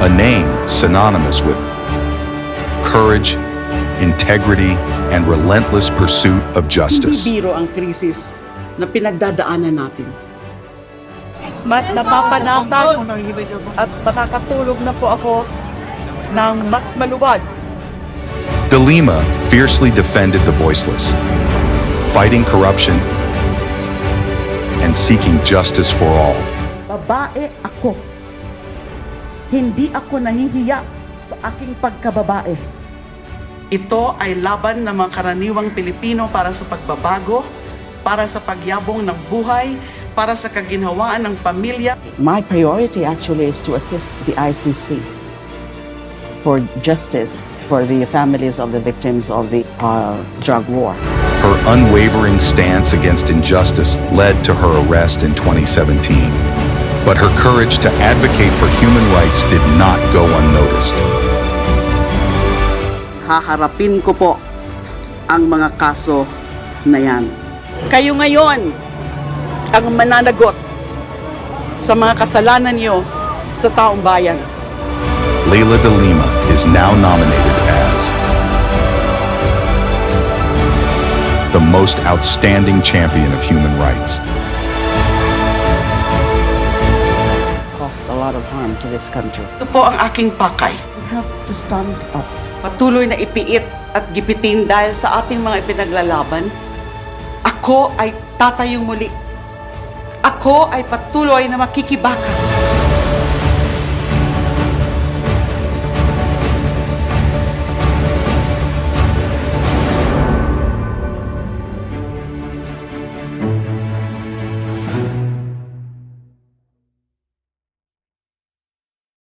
a name synonymous with courage, integrity, and relentless pursuit of justice. Hindi biro ang krisis na pinagdadaanan natin. Mas napapanatag at nakakatulog na po ako ng mas maluwag. De Lima fiercely defended the voiceless, fighting corruption and seeking justice for all. Babae ako. Hindi ako nahihiya sa aking pagkababae. Ito ay laban ng mga karaniwang Pilipino para sa pagbabago, para sa pagyabong ng buhay, para sa kaginhawaan ng pamilya. My priority actually is to assist the ICC for justice for the families of the victims of the drug war. Her unwavering stance against injustice led to her arrest in 2017. But her courage to advocate for human rights did not go unnoticed. Haharapin ko po ang mga kaso na yan. Kayo ngayon ang mananagot sa mga kasalanan niyo sa taong bayan. Leila de Lima is now nominated as the most outstanding champion of human rights. It's caused a lot of harm to this country. Ito po ang aking pakay. We have to stand up. Patuloy na ipiit at gipitin dahil sa ating mga ipinaglalaban. Ako ay tatayong muli. Ako ay patuloy na makikibaka.